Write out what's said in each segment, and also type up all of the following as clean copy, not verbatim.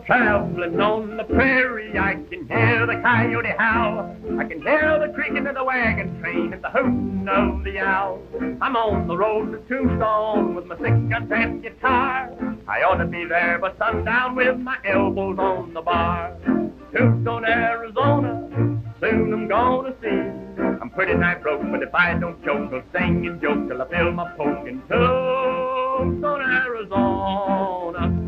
Traveling on the prairie, I can hear the coyote howl. I can hear the creaking of the wagon train and the hooting of the owl. I'm on the road to Tombstone with my six-gun guitar. I ought to be there by sundown with my elbows on the bar. Tombstone, Arizona, soon I'm gonna see. I'm pretty nigh broke, but if I don't choke, I'll sing and joke till I feel my poke in Tombstone, Arizona.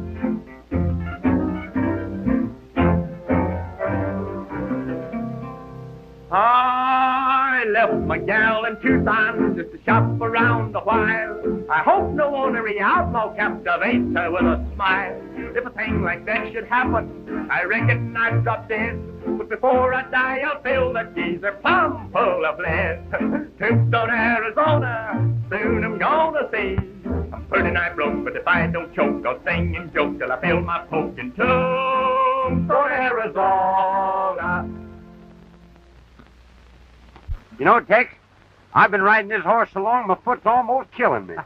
I left my gal in Tucson just to shop around a while. I hope no ornery outlaw captivates her with a smile. If a thing like that should happen, I reckon I'd drop dead. But before I die, I'll fill that geezer plumb full of lead. Tombstone, Arizona, soon I'm gonna see. I'm pretty nigh broke, but if I don't choke, I'll sing and joke till I feel my poke in Tombstone, Arizona. You know, Tex, I've been riding this horse so long, my foot's almost killing me.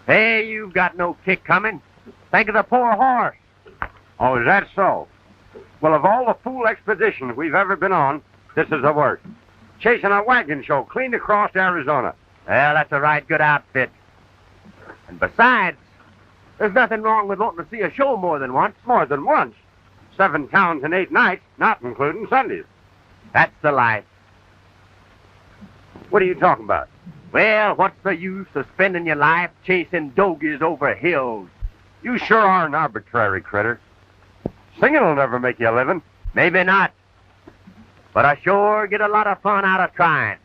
Hey, you've got no kick coming. Think of the poor horse. Oh, is that so? Well, of all the fool expeditions we've ever been on, this is the worst. Chasing a wagon show clean across Arizona. Well, that's a right good outfit. And besides, there's nothing wrong with wanting to see a show more than once. More than once. 7 towns and 8 nights, not including Sundays. That's the life. What are you talking about? Well, what's the use of spending your life chasing dogies over hills? You sure are an arbitrary critter. Singing will never make you a living. Maybe not. But I sure get a lot of fun out of trying.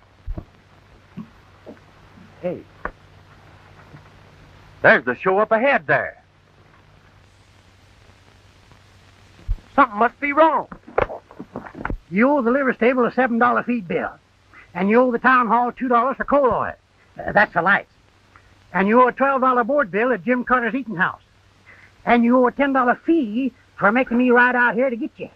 Hey. There's the show up ahead there. Something must be wrong. You owe the liver stable a $7 feed bill. And you owe the town hall $2 for coal oil. That's the lights. And you owe a $12 board bill at Jim Carter's eating house. And you owe a $10 fee for making me ride out here to get you.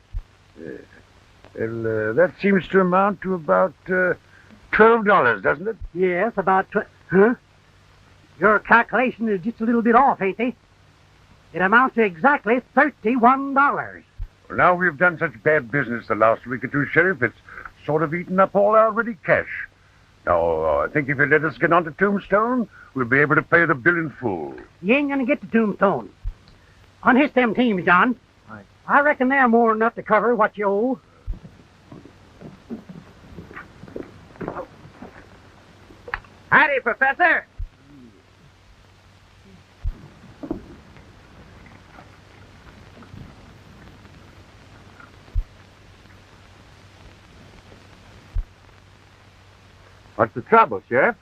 That seems to amount to about $12, doesn't it? Yes, about Huh? Your calculation is just a little bit off, ain't they? It amounts to exactly $31. Well, now we've done such bad business the last week or two, Sheriff, it's sort of eaten up all our ready cash. Now, I think if you let us get onto Tombstone, we'll be able to pay the bill in full. You ain't gonna get to Tombstone. Unhitch them teams, John. Right. I reckon they're more than enough to cover what you owe. Howdy, Professor. What's the trouble, Sheriff?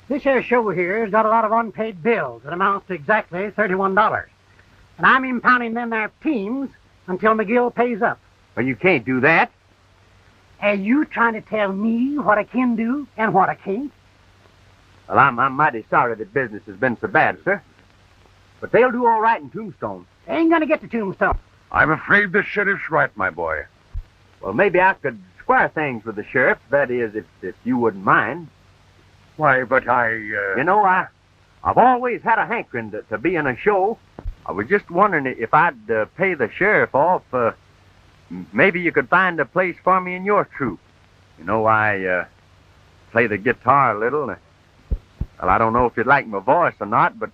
This here show here has got a lot of unpaid bills that amount to exactly $31. And I'm impounding them there teams until McGill pays up. Well, you can't do that. Are you trying to tell me what I can do and what I can't? Well, I'm mighty sorry that business has been so bad, sir. But they'll do all right in Tombstone. They ain't gonna get to Tombstone. I'm afraid the sheriff's right, my boy. Well, maybe I could square things with the sheriff. That is, if you wouldn't mind. Why, but I... You know, I've always had a hankering to be in a show I was just wondering if I'd pay the sheriff off. Maybe you could find a place for me in your troupe. You know, I play the guitar a little. Well, I don't know if you'd like my voice or not, but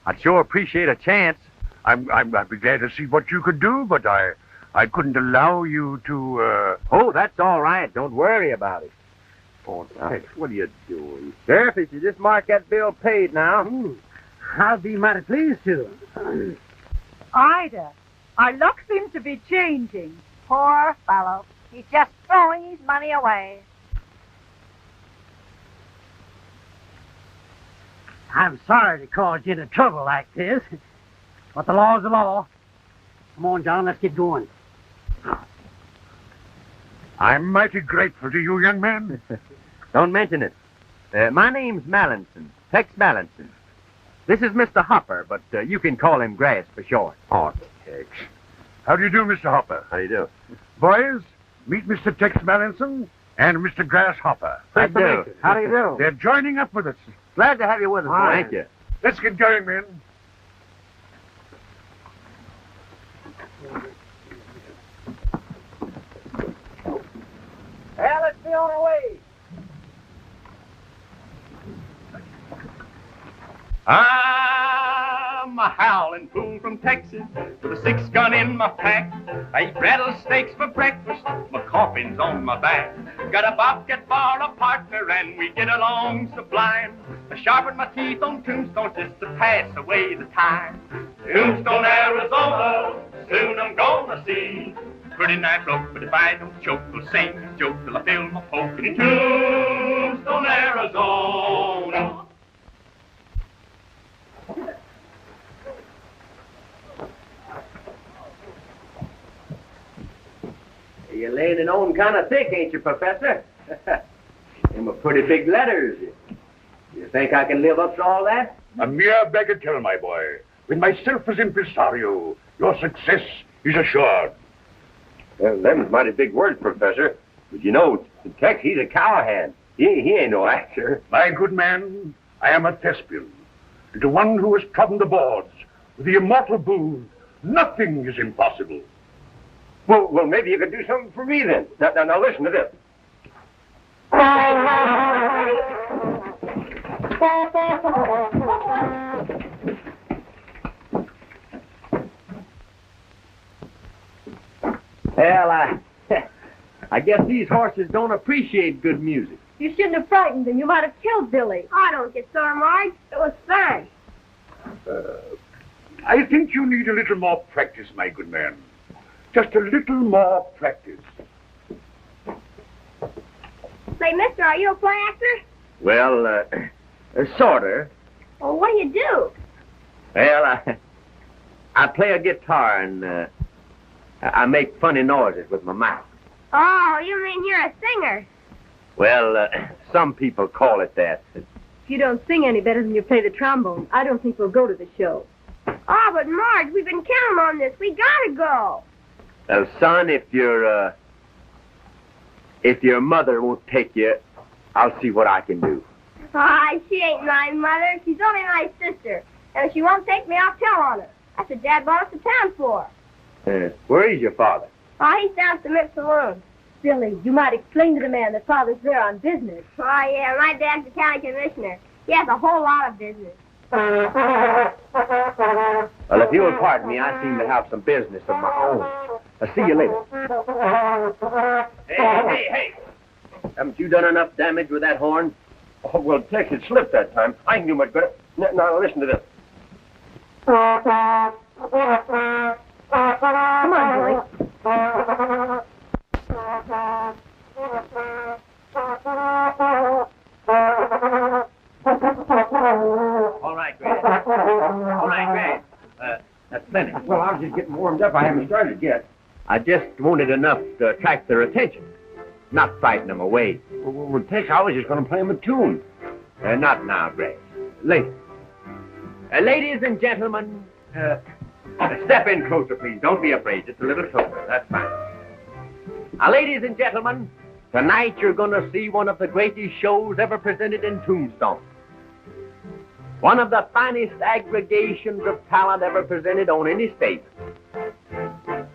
I'd sure appreciate a chance. I'd be glad to see what you could do, but I couldn't allow you to, Oh, that's all right. Don't worry about it. Oh, Tex, what are you doing? Sheriff, if you just mark that bill paid now. I'll be mighty pleased to. Ida, our luck seems to be changing. Poor fellow. He's just throwing his money away. I'm sorry to cause you into trouble like this, but the law's the law. Come on, John, let's get going. I'm mighty grateful to you, young man. Don't mention it. My name's Mallinson, Tex Mallinson. This is Mr. Hopper, but you can call him Grass for short. Oh, Tex. How do you do, Mr. Hopper? How do you do? Boys, meet Mr. Tex Mallinson and Mr. Grasshopper. How do you do? How do you do? They're joining up with us. Glad to have you with us. All Thank you. Let's get going, men. Well, let's be on our way. I'm a howling fool from Texas with a 6-gun in my pack. I eat rattlesnakes for breakfast, my coffin's on my back. Got a bobcat for a partner and we get along sublime. I sharpen my teeth on tombstones just to pass away the time. Tombstone, Arizona, soon I'm gonna see. Pretty nice bloke, but if I don't choke, we'll sing a joke till I feel my poke in Tombstone, Arizona. You're laying it on kind of thick, ain't you, Professor? Them are pretty big letters. You think I can live up to all that? A mere bagatelle, my boy. With myself as impresario, your success is assured. Well, them's mighty big words, Professor. But you know, Tex, he's a cowhand. He ain't no actor. My good man, I am a thespian. And to one who has trodden the boards with the immortal booth, nothing is impossible. Well, maybe you could do something for me then. Now listen to this. Well, I guess these horses don't appreciate good music. You shouldn't have frightened them. You might have killed Billy. I don't get sore, Marge. It was fun. I think you need a little more practice, my good man. Just a little more practice. Say, mister, are you a play actor? Well, sorta. Well, what do you do? Well, I play a guitar and I make funny noises with my mouth. Oh, you mean you're a singer? Well, some people call it that. If you don't sing any better than you play the trombone, I don't think we'll go to the show. Oh, but Marge, we've been counting on this. We gotta go. Well, son, if your mother won't take you, I'll see what I can do. Oh, she ain't my mother. She's only my sister. And if she won't take me, I'll tell on her. That's what Dad brought us to town for. Where is your father? Oh, he's down at the Mint Saloon. Billy, you might explain to the man that Father's there on business. Oh, yeah, my dad's the county commissioner. He has a whole lot of business. Well, if you'll pardon me, I seem to have some business of my own. I'll see you later. Hey. Haven't you done enough damage with that horn? Oh, well, Tex, it slipped that time. I can do much better. Now listen to this. Come on, Billy. All right, Grant. That's plenty. Well, I was just getting warmed up. I haven't started yet. I just wanted enough to attract their attention, not frighten them away. Well, Tex, I was just going to play him a tune. Not now, Grant. Later. Ladies and gentlemen, step in closer, please. Don't be afraid. Just a little closer. That's fine. Ladies and gentlemen, tonight you're going to see one of the greatest shows ever presented in Tombstone. one of the finest aggregations of talent ever presented on any stage.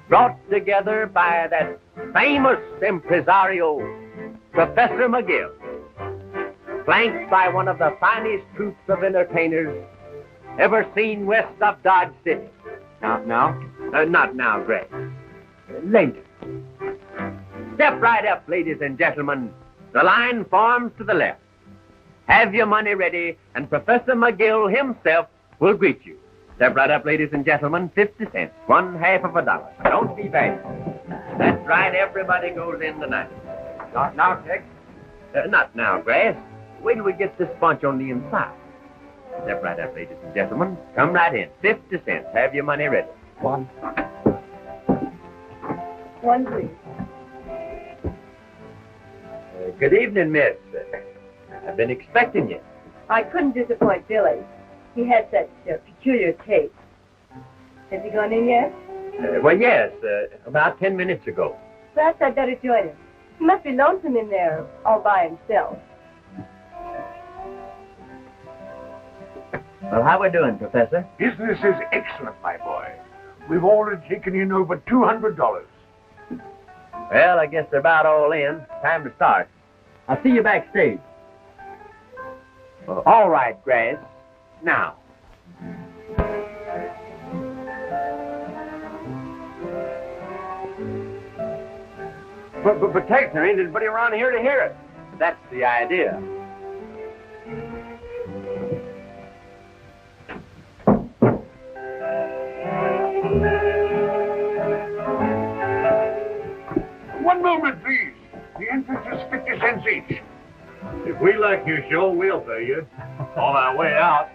Brought together by that famous impresario, Professor McGill. Flanked by one of the finest troops of entertainers ever seen west of Dodge City. Not now, Grace. Later. Step right up, ladies and gentlemen. The line forms to the left. Have your money ready, and Professor McGill himself will greet you. Step right up, ladies and gentlemen. 50 cents, $0.50. Don't be bad. That's right, everybody goes in tonight. Not now, Tex. Not now, Grace. Wait till we get this bunch on the inside. Step right up, ladies and gentlemen. Come right in. 50 cents. Have your money ready. One, please. Good evening, miss. I've been expecting you. I couldn't disappoint Billy. He had such peculiar taste. Has he gone in yet? Well, yes, about 10 minutes ago. Perhaps I'd better join him. He must be lonesome in there all by himself. Well, how we doing, Professor? Business is excellent, my boy. We've already taken in over $200. Well, I guess they're about all in. Time to start. I'll see you backstage. All right, Grace. Now. But Tex, there ain't anybody around here to hear it. That's the idea. One moment, please. The entrance is 50 cents each. If we like your show, we'll pay you. On our way out.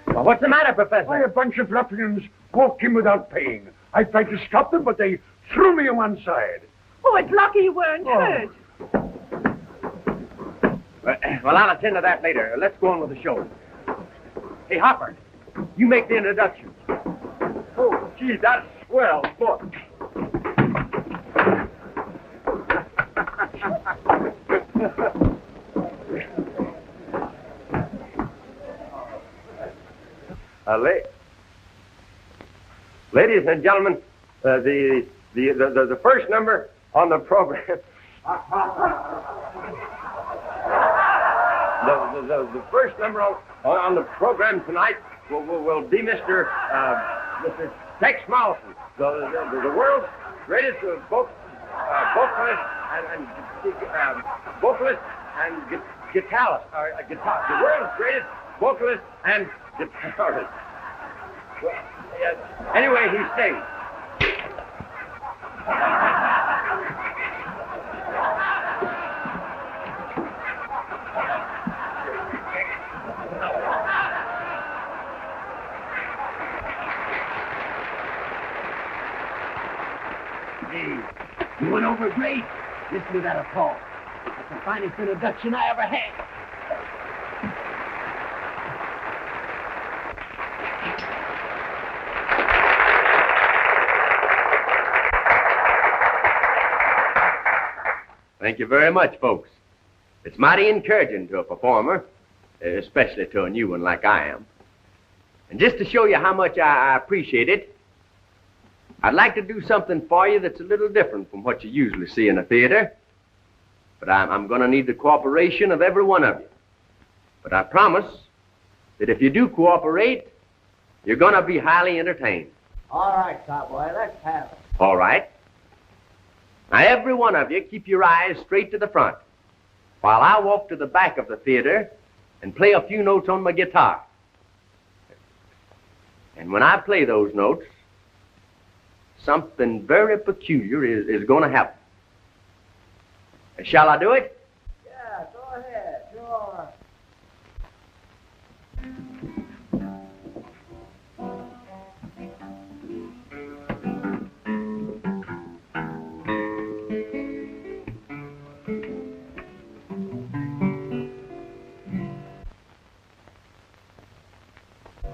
Well, what's the matter, Professor? Why, a bunch of ruffians walked in without paying. I tried to stop them, but they threw me on one side. Oh, it's lucky you weren't hurt. Well, I'll attend to that later. Let's go on with the show. Hey, Hopper, you make the introduction. Oh, gee, that's swell, book. Ladies and gentlemen, the first number on the program. The first number on the program tonight will be Mr. Tex Ritter, the world's greatest vocalist and guitarist. The world's greatest vocalist and guitarist. Well, anyway, he sings. You went over great. Listen to that applause. That's the finest introduction I ever had. Thank you very much, folks. It's mighty encouraging to a performer, especially to a new one like I am. And just to show you how much I appreciate it, I'd like to do something for you that's a little different from what you usually see in a theater. But I'm going to need the cooperation of every one of you. But I promise that if you do cooperate, you're going to be highly entertained. All right, cowboy, let's have it. All right. Now, every one of you, keep your eyes straight to the front while I walk to the back of the theater and play a few notes on my guitar. And when I play those notes, something very peculiar is going to happen. Shall I do it? Yeah, go ahead. Sure.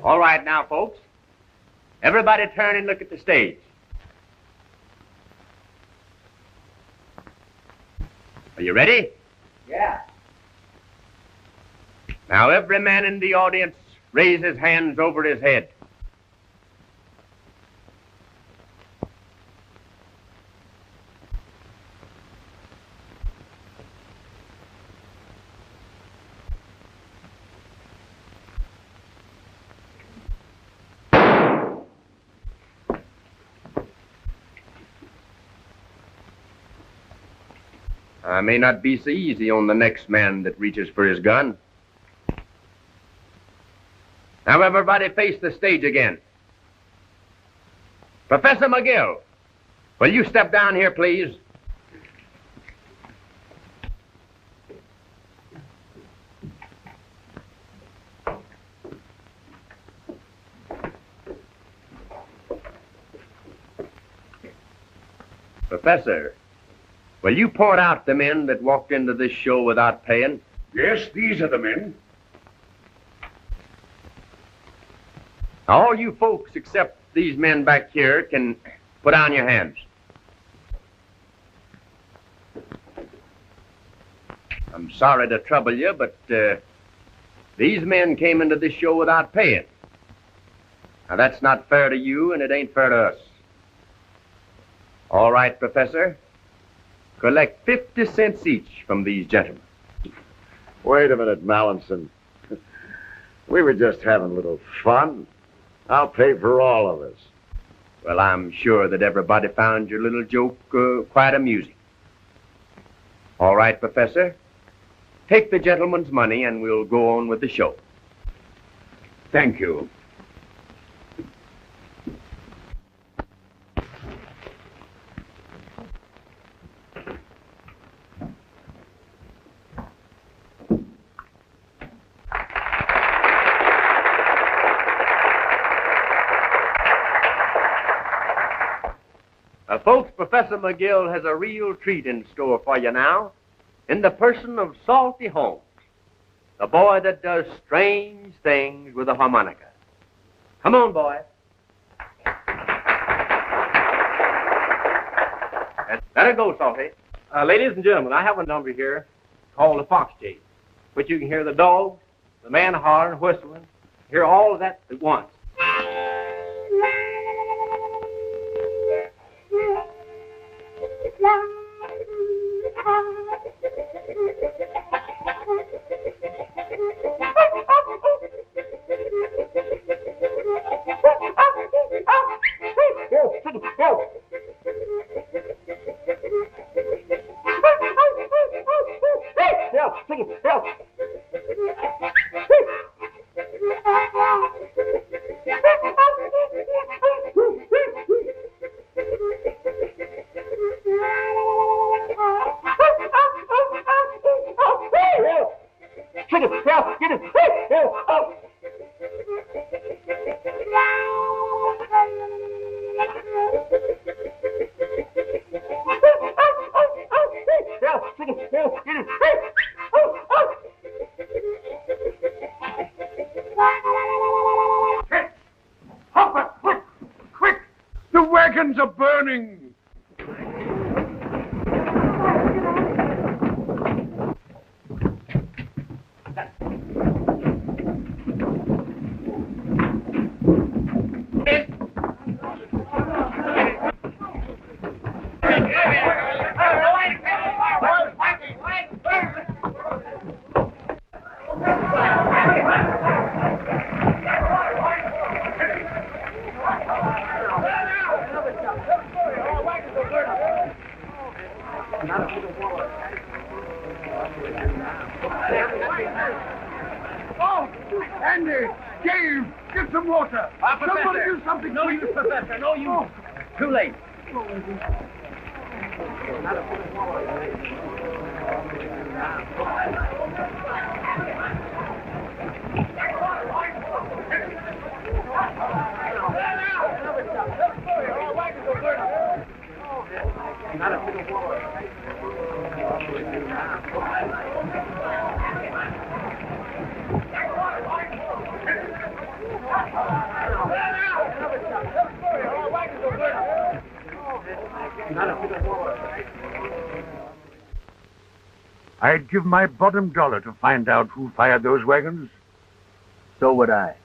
All right now, folks. Everybody turn and look at the stage. Are you ready? Yeah. Now, every man in the audience raise his hands over his head. I may not be so easy on the next man that reaches for his gun. Now, everybody face the stage again. Professor McGill, will you step down here, please? Professor, will you point out the men that walked into this show without paying? Yes, these are the men. All you folks except these men back here can put down your hands. I'm sorry to trouble you, but these men came into this show without paying. Now, that's not fair to you, and it ain't fair to us. All right, Professor. Collect 50 cents each from these gentlemen. Wait a minute, Mallinson. We were just having a little fun. I'll pay for all of us. Well, I'm sure that everybody found your little joke quite amusing. All right, Professor. Take the gentleman's money and we'll go on with the show. Thank you. Folks, Professor McGill has a real treat in store for you now, in the person of Salty Holmes, the boy that does strange things with a harmonica. Come on, boy. And let it go, Salty. Ladies and gentlemen, I have a number here called the Fox Chase, which you can hear the dogs, the man hollering, whistling, hear all of that at once. The wagons are burning! Oh, Andy! James, get some water. Somebody do something. No, quick. you, Professor. No, you. Oh. Too late. I'd give my bottom dollar to find out who fired those wagons. So would I.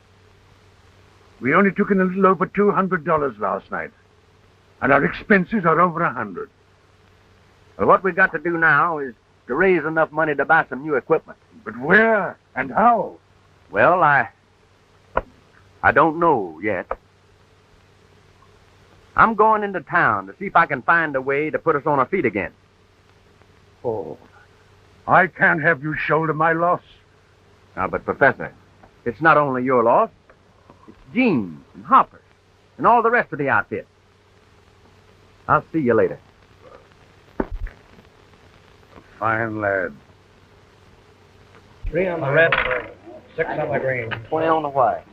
We only took in a little over $200 last night, and our expenses are over $100. Well, what we got to do now is to raise enough money to buy some new equipment. But where and how? Well, I don't know yet. I'm going into town to see if I can find a way to put us on our feet again. Oh, I can't have you shoulder my loss. Now, but Professor, it's not only your loss. It's Gene's and Hopper's and all the rest of the outfit. I'll see you later. Fine lad. 3 on the red, 6 on the green. 20 on the white.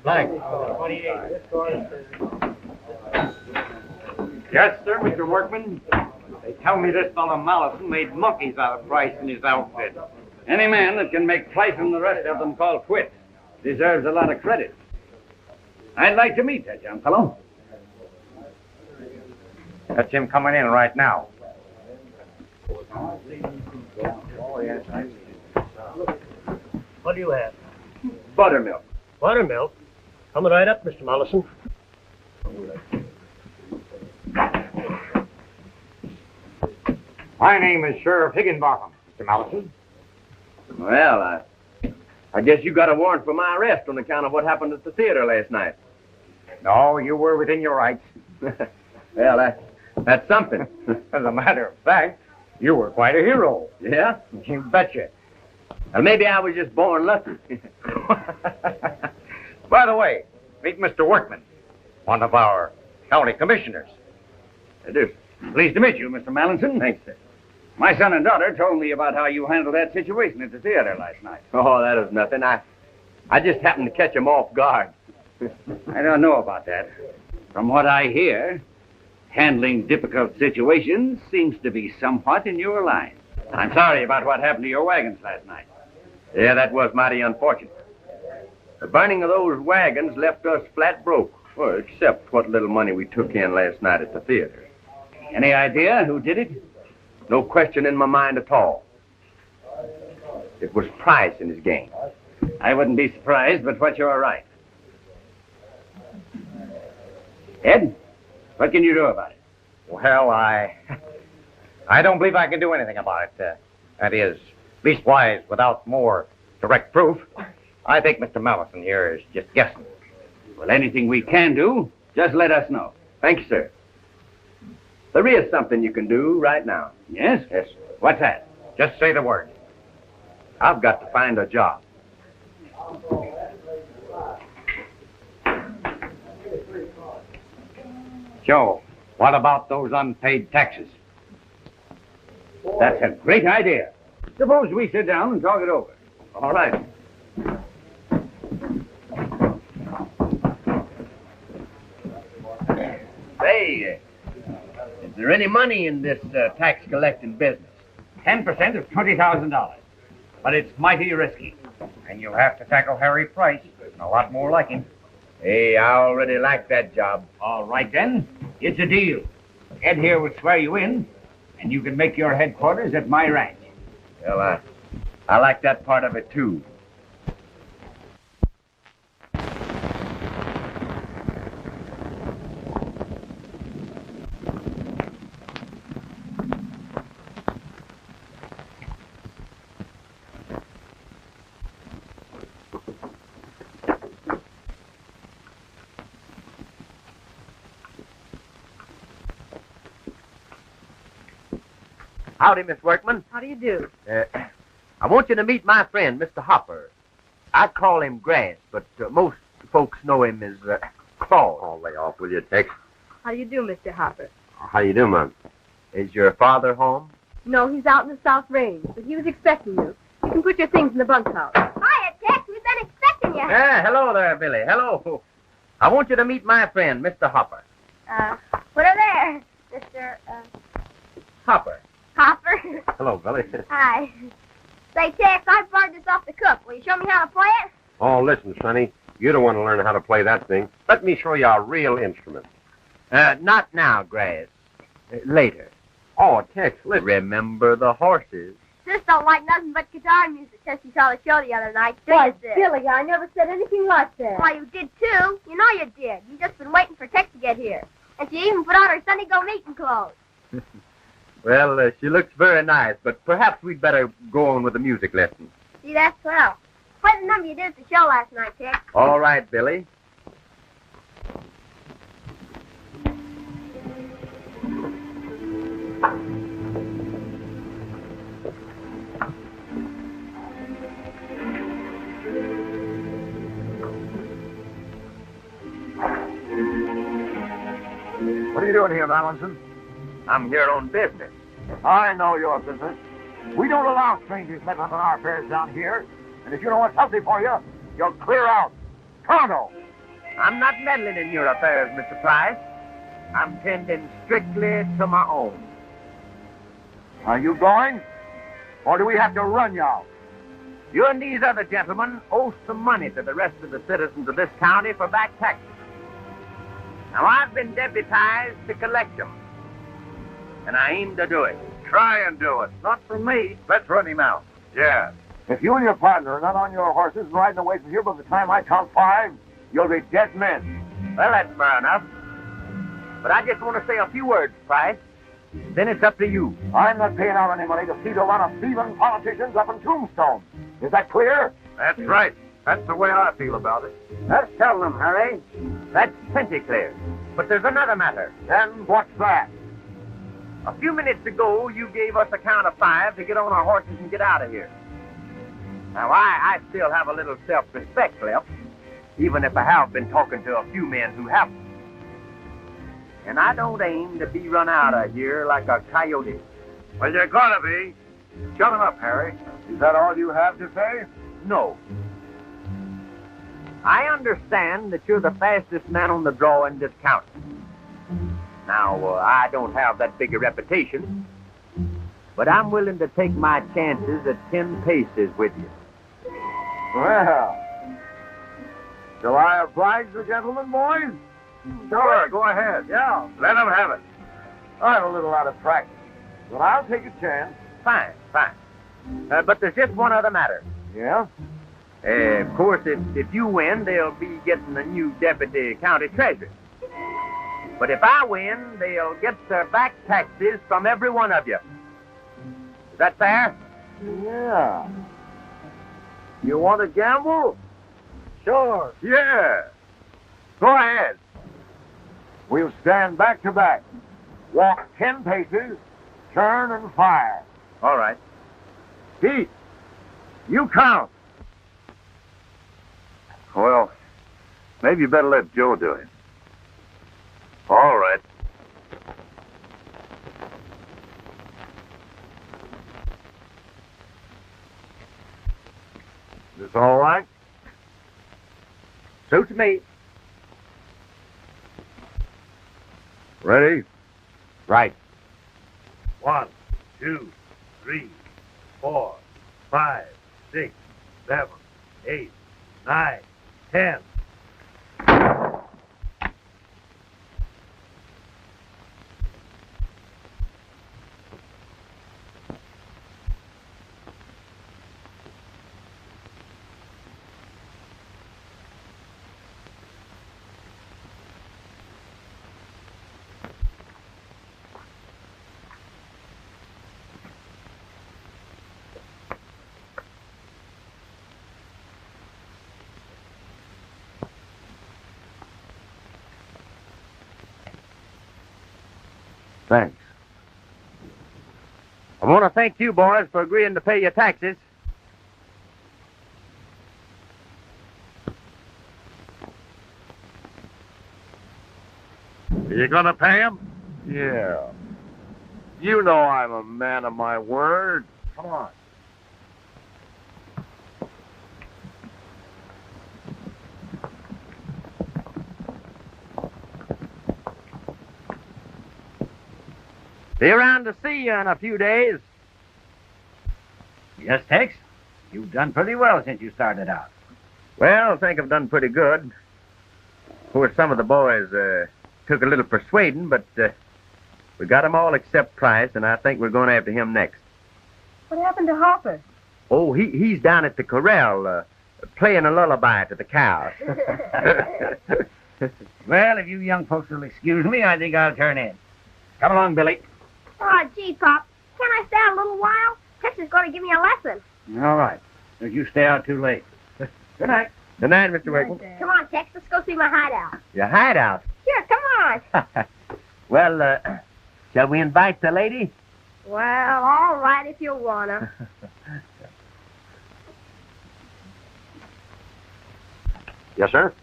Blank. 28. Yes, sir, Mr. Workman. They tell me this fellow Mallison made monkeys out of Price in his outfit. Any man that can make Price and the rest of them call quits deserves a lot of credit. I'd like to meet that young fellow. That's him coming in right now. What do you have? Buttermilk. Buttermilk? Coming right up, Mr. Mollison. My name is Sheriff Higginbotham, Mr. Mallison. Well, I guess you got a warrant for my arrest on account of what happened at the theater last night. No, you were within your rights. Well, that's something. As a matter of fact, you were quite a hero. Yeah? You betcha. Well, maybe I was just born lucky. By the way, meet Mr. Workman, one of our county commissioners. I do. Pleased to meet you, Mr. Mallinson. Thanks, sir. My son and daughter told me about how you handled that situation at the theater last night. Oh, that was nothing. I just happened to catch him off guard. I don't know about that. From what I hear, handling difficult situations seems to be somewhat in your line. I'm sorry about what happened to your wagons last night. Yeah, that was mighty unfortunate. The burning of those wagons left us flat broke. Well, except what little money we took in last night at the theater. Any idea who did it? No question in my mind at all. It was Price in his gang. I wouldn't be surprised, but what you're right. Ed, what can you do about it? Well, I don't believe I can do anything about it. That is, leastwise, without more direct proof. I think Mr. Mallison here is just guessing. Well, anything we can do, just let us know. Thank you, sir. There is something you can do right now. Yes? Yes. What's that? Just say the word. I've got to find a job. Joe, what about those unpaid taxes? That's a great idea. Suppose we sit down and talk it over. All right. Say, is there any money in this tax collecting business? 10% of $20,000. But it's mighty risky. And you'll have to tackle Harry Price, and a lot more like him. Hey, I already like that job. All right, then. It's a deal. Ed here would swear you in, and you can make your headquarters at my ranch. Well, I like that part of it, too. Howdy, Miss Workman. How do you do? I want you to meet my friend, Mr. Hopper. I call him Grass, but most folks know him as Claus. Oh, lay off with you, Tex. How do you do, Mr. Hopper? How you do, Mom? Is your father home? No, he's out in the South Range, but he was expecting you. You can put your things in the bunkhouse. Hiya, Tex. We've been expecting you. Hello there, Billy. Hello. I want you to meet my friend, Mr. Hopper. Put her there, Mr. Hopper. Hopper. Hello, Billy. Hi. Say, Tex, I borrowed this off the cook. Will you show me how to play it? Oh, listen, Sonny. You don't want to learn how to play that thing. Let me show you a real instrument. Not now, Grass. Later. Oh, Tex, listen. Remember the horses. Sis don't like nothing but guitar music since she saw the show the other night. Why, Sis. Billy, I never said anything like that. Why, you did too. You know you did. You just been waiting for Tex to get here. And she even put on her Sunday go meeting clothes. Well, she looks very nice, but perhaps we'd better go on with the music lesson. See, that's swell. Play the number you did at the show last night, Tex. All right, Billy. What are you doing here, Mallinson? I'm here on business. I know your business. We don't allow strangers meddling in our affairs down here. And if you know what's healthy for you, you'll clear out. Pronto. I'm not meddling in your affairs, Mr. Price. I'm tending strictly to my own. Are you going? Or do we have to run you out? You and these other gentlemen owe some money to the rest of the citizens of this county for back taxes. Now, I've been deputized to collect them, and I aim to do it. Try and do it. Not from me. Let's run him out. Yeah. If you and your partner are not on your horses and riding away from here by the time I count 5, you'll be dead men. Well, that's fair enough. But I just want to say a few words, Price. Then it's up to you. I'm not paying out any money to feed a lot of thieving politicians up in Tombstone. Is that clear? That's right. That's the way I feel about it. Let's tell them, Harry. That's plenty clear. But there's another matter. And what's that? A few minutes ago, you gave us a count of 5 to get on our horses and get out of here. Now, I still have a little self-respect left, even if I have been talking to a few men who haven't. And I don't aim to be run out of here like a coyote. Well, you're gonna be. Shut him up, Harry. Is that all you have to say? No. I understand that you're the fastest man on the draw in this county. Now, I don't have that big a reputation, but I'm willing to take my chances at 10 paces with you. Well, shall I oblige the gentlemen, boys? Sure, go ahead. Yeah. Let him have it. I'm a little out of practice, but I'll take a chance. Fine. But there's just one other matter. Yeah? Of course, if you win, they'll be getting a new deputy county treasurer. But if I win, they'll get their back taxes from every one of you. Is that fair? Yeah. You want to gamble? Sure. Yeah. Go ahead. We'll stand back to back. Walk 10 paces, turn and fire. All right. Pete, you count. Well, maybe you better let Joe do it. All right. This all right? Suits me. Ready? Right. 1, 2, 3, 4, 5, 6, 7, 8, 9, 10. Thanks. I'm want to thank you boys for agreeing to pay your taxes. You gonna pay him? Yeah. You know I'm a man of my word. Come on. Be around to see you in a few days. Yes, Tex. You've done pretty well since you started out. Well, I think I've done pretty good. Of course, some of the boys took a little persuading, but we got them all except Price, and I think we're going after him next. What happened to Hopper? Oh, he's down at the corral playing a lullaby to the cows. Well, if you young folks will excuse me, I think I'll turn in. Come along, Billy. Oh, gee, Pop. Can't I stay out a little while? Tex is going to give me a lesson. All right. Don't you stay out too late. Good night. Good night, Mr. Wakeman. Come on, Tex. Let's go see my hideout. Your hideout? Sure, come on. Well, shall we invite the lady? Well, all right if you wanna. Yes, sir.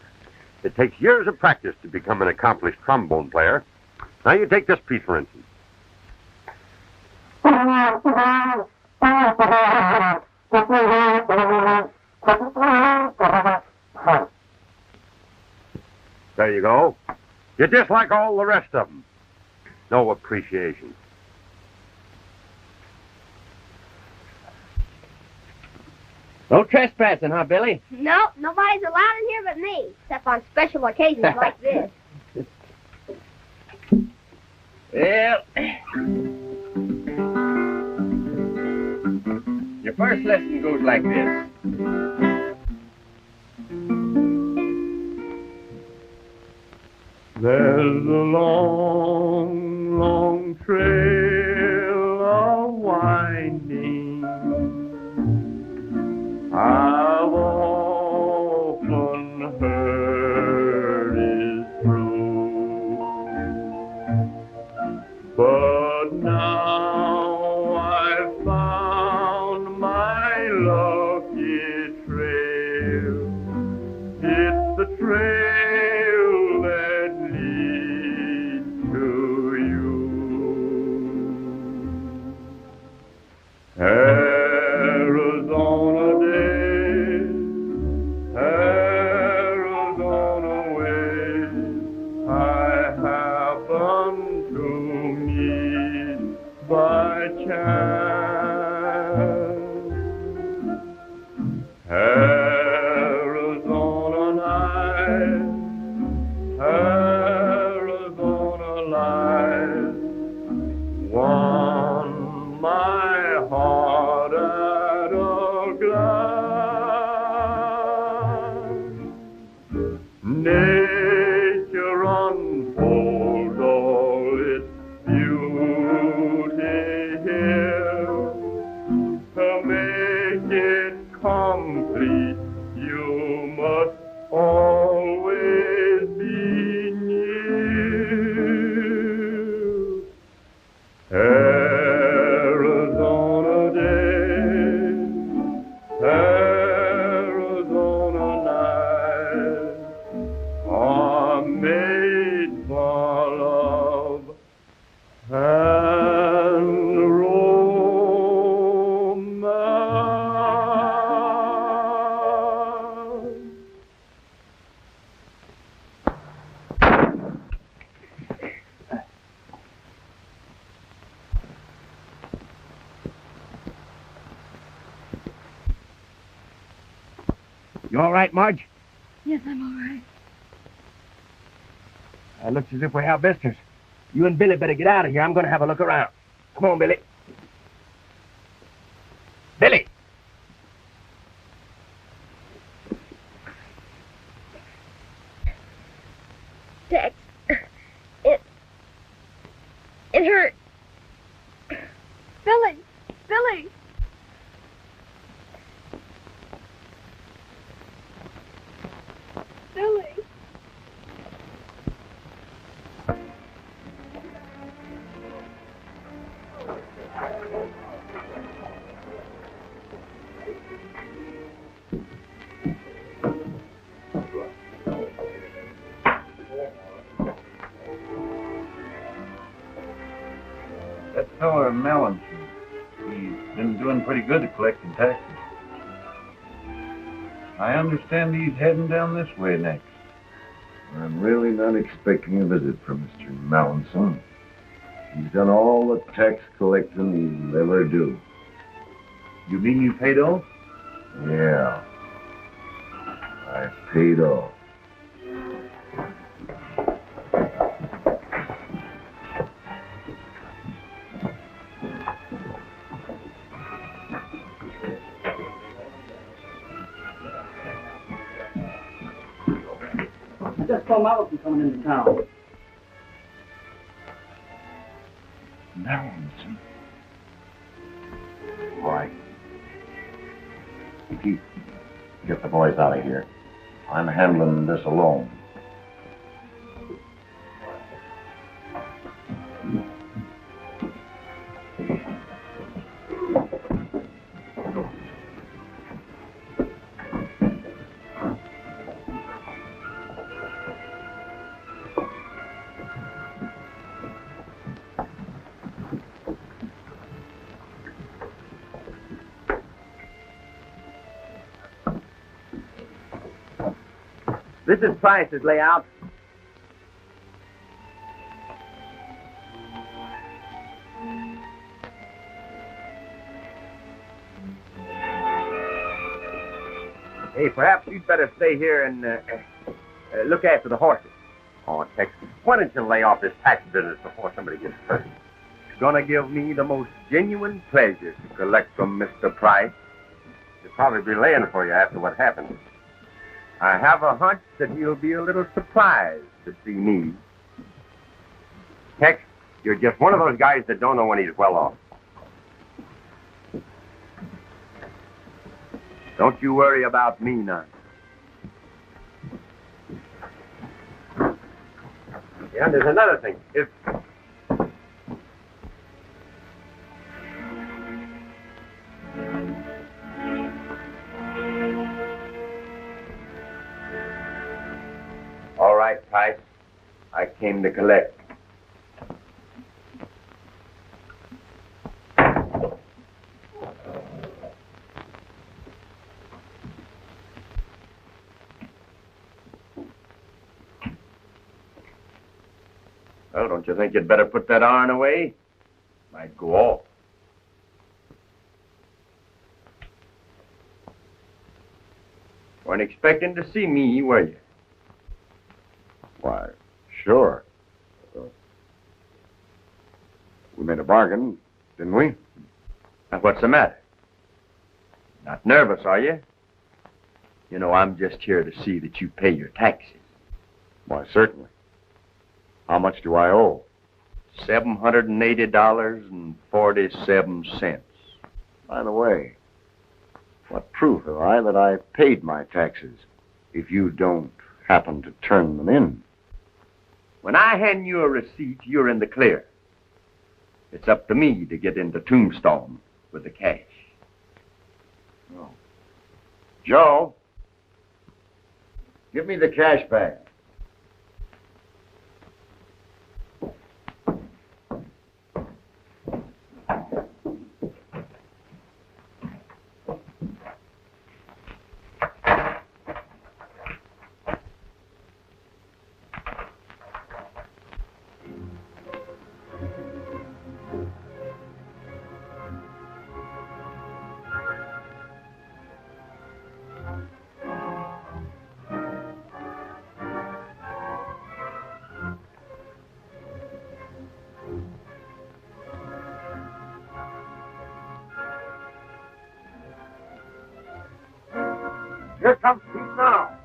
It takes years of practice to become an accomplished trombone player. Now you take this piece, for instance. There you go. You're just like all the rest of them. No appreciation. No trespassing, huh, Billy? No, nobody's allowed in here but me, except on special occasions like this. Well, your first lesson goes like this. There's a long, long trail of winding. I've often heard is true, but now I've found my lucky trail. It's the trail that leads to you. Arizona days, Arizona ways, I happen to meet by chance. Arizona nights, Arizona lights, won my heart at a glance. Nature unfolds all its beauty here. To make it complete, you must always be near. Arizona days, Arizona nights are made for love and romance. You all right, Marge? Yes, I'm all right. Looks as if we have visitors. You and Billy better get out of here. I'm going to have a look around. Come on, Billy. Billy! Tex, it hurt. Billy! Billy! Billy! That fellow Mellon, he's been doing pretty good at collecting taxes. I understand he's heading down this way next. I'm really not expecting a visit from Mr. Mallinson. He's done all the tax collecting he'll ever do. You mean you paid off? Yeah. I paid off. I just saw Mallinson coming into town. Mallinson? Right. Keith, get the boys out of here. I'm handling this alone. This is Price's layout. Hey, perhaps you'd better stay here and look after the horses. Oh, Tex, why don't you lay off this tax business before somebody gets hurt? It's gonna give me the most genuine pleasure to collect from Mr. Price. He'll probably be laying for you after what happened. I have a hunch that he'll be a little surprised to see me. Tex, you're just one of those guys that don't know when he's well off. Don't you worry about me none. Yeah, and there's another thing. If All right, Price. I came to collect. Well, don't you think you'd better put that iron away? Might go off. Weren't expecting to see me, were you? Why, sure. We made a bargain, didn't we? Now, what's the matter? Not nervous, are you? You know, I'm just here to see that you pay your taxes. Why, certainly. How much do I owe? $780.47. By the way, what proof have I that I paid my taxes if you don't happen to turn them in? When I hand you a receipt, you're in the clear. It's up to me to get into Tombstone with the cash. Oh. Joe, give me the cash bag. Here comes Pete now.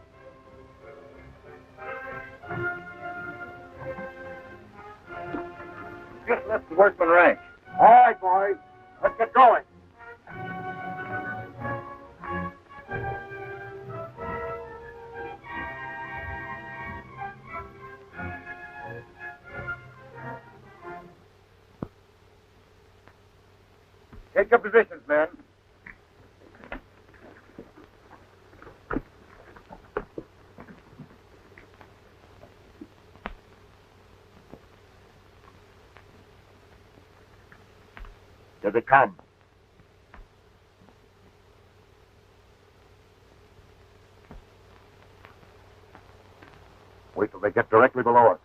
Just left the workman ranch. All right, boys. Let's get going. take your positions, men. Here they come. Wait till they get directly below us.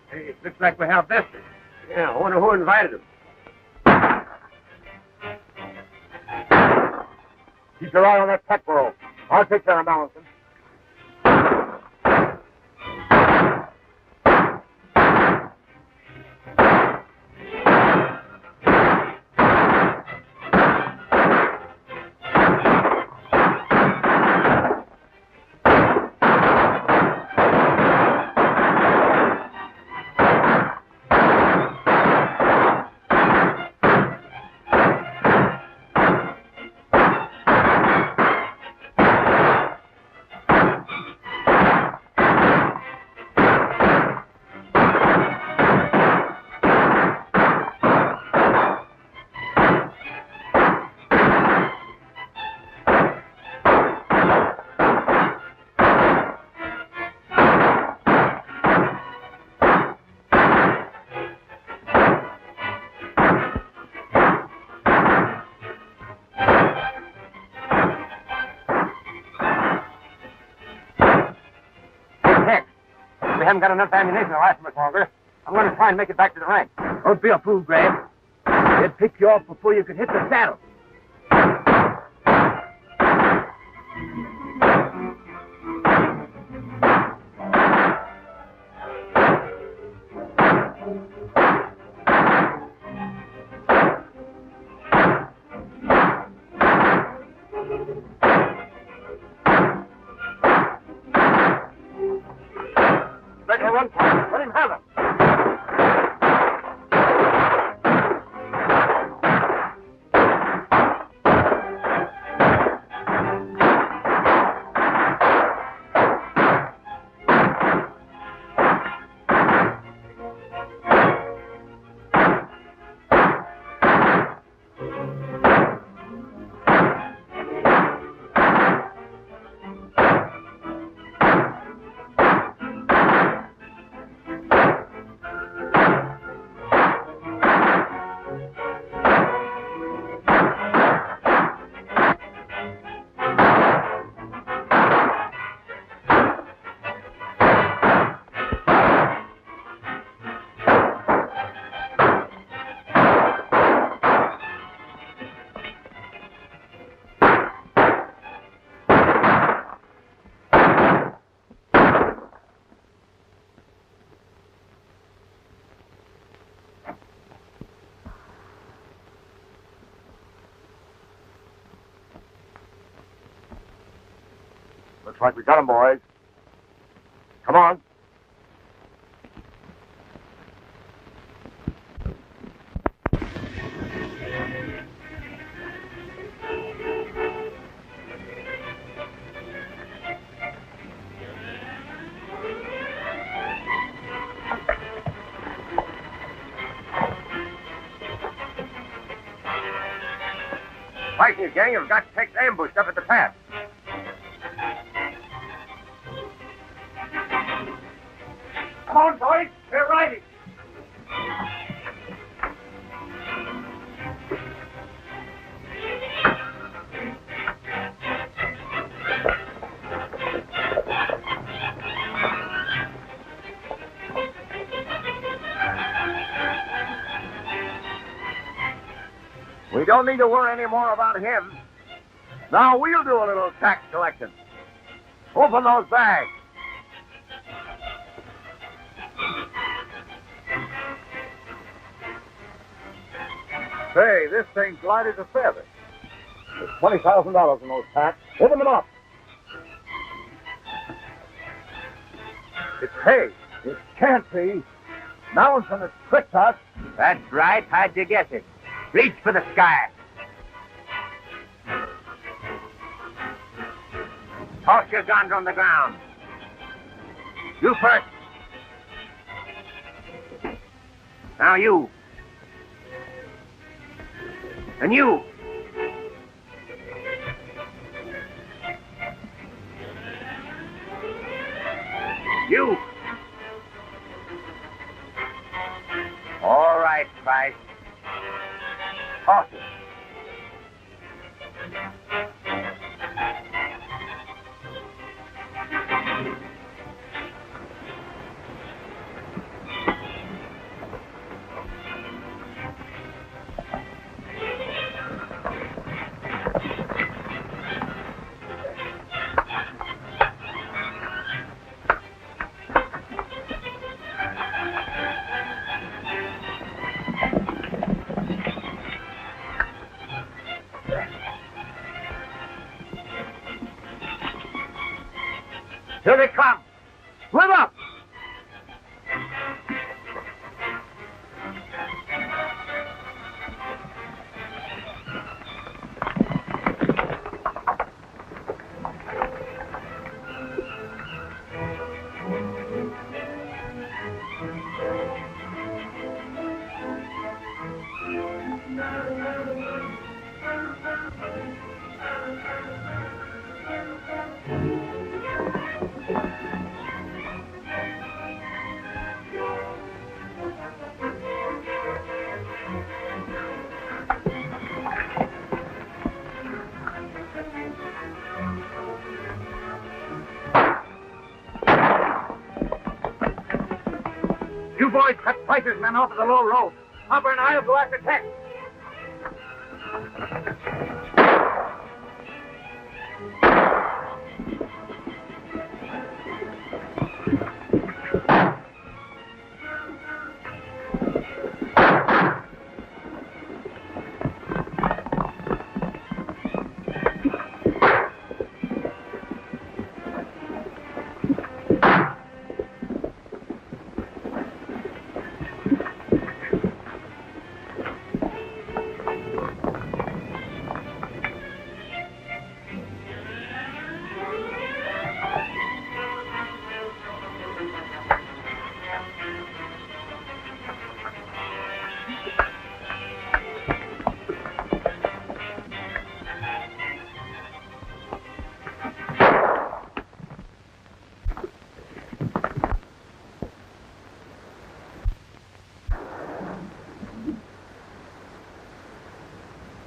Hey, it looks like we have visitors. Yeah, I wonder who invited them. Keep your eye on that tech roll. I'll take care of Mallinson. We haven't got enough ammunition to last much longer. I'm going to try and make it back to the rank. Don't be a fool, Graham. They'd pick you off before you could hit the saddle. Let him have it. Looks like we got him, boys. Come on. Mike and his gang have got Tex ambushed up at the pass. Come on, boys. We're riding. We don't need to worry any more about him. Now we'll do a little tax collection. Open those bags. Say, this thing's light as a feather. There's $20,000 in those packs. Open them up. It's hay. It can't be. Mallinson has tricked us. That's right. How'd you guess it? Reach for the sky. Toss your guns on the ground. You first. Now you. And you. You. All right, Price. Toss it. Here they come. Swim up. You boys cut Price's men off of the Lowe road. Hopper and I'll go after Tex.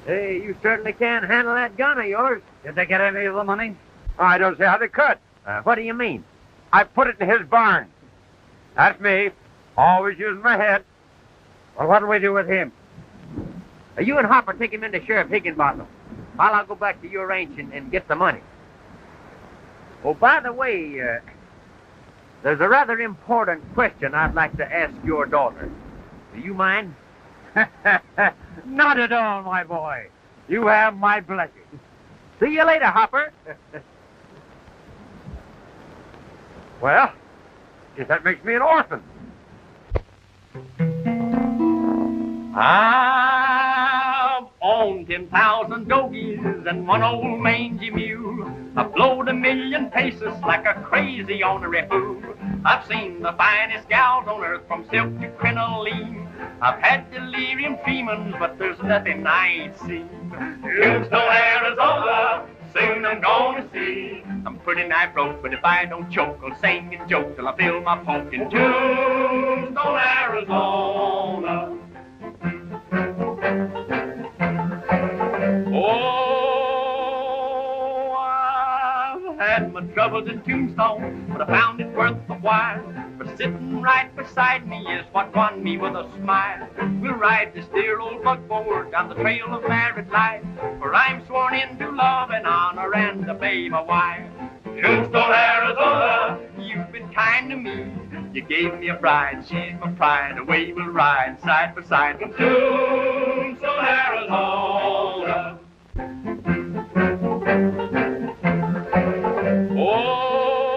Hey, you certainly can handle that gun of yours. Did they get any of the money? I don't see how they could. What do you mean? I put it in his barn. That's me. Always using my head. Well, what do we do with him? You and Hopper take him into Sheriff Higginbottom, while I'll go back to your ranch and get the money. Oh, by the way, there's a rather important question I'd like to ask your daughter. Do you mind? Not at all, my boy. You have my blessing. See you later, Hopper. Well, guess that makes me an orphan. I've owned 10,000 dogies and one old mangy mule. I've blowed 1,000,000 paces like a crazy ornery fool. I've seen the finest gals on earth from silk to crinoline. I've had delirium tremens, but there's nothing I ain't seen. Tombstone, Arizona, soon I'm gonna see. I'm pretty nigh broke, but if I don't choke, I'll sing and joke till I fill my poke in Tombstone, Arizona. Oh, I've had my troubles in Tombstone, but I found it worth the while. For sitting right beside me is what won me with a smile. We'll ride this dear old buckboard down the trail of married life, for I'm sworn into love and honor and obey my wife. Tombstone, Arizona, you've been kind to me. You gave me a bride, she's my pride. Away we'll ride side by side from Tombstone, Arizona. Oh,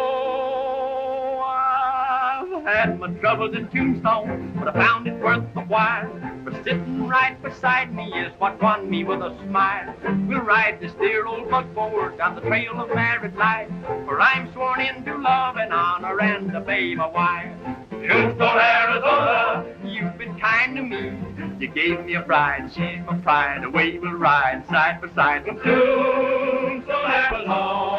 I've had my troubles in Tombstone, but I found it worth the while. For sitting right beside me is what won me with a smile. We'll ride this dear old buckboard down the trail of married life, for I'm sworn into love and honor and obey my wife. Tombstone, Arizona, you've been kind kind to me. You gave me a bride, she's my pride. Away we'll ride side by side from Tombstone Apple Home.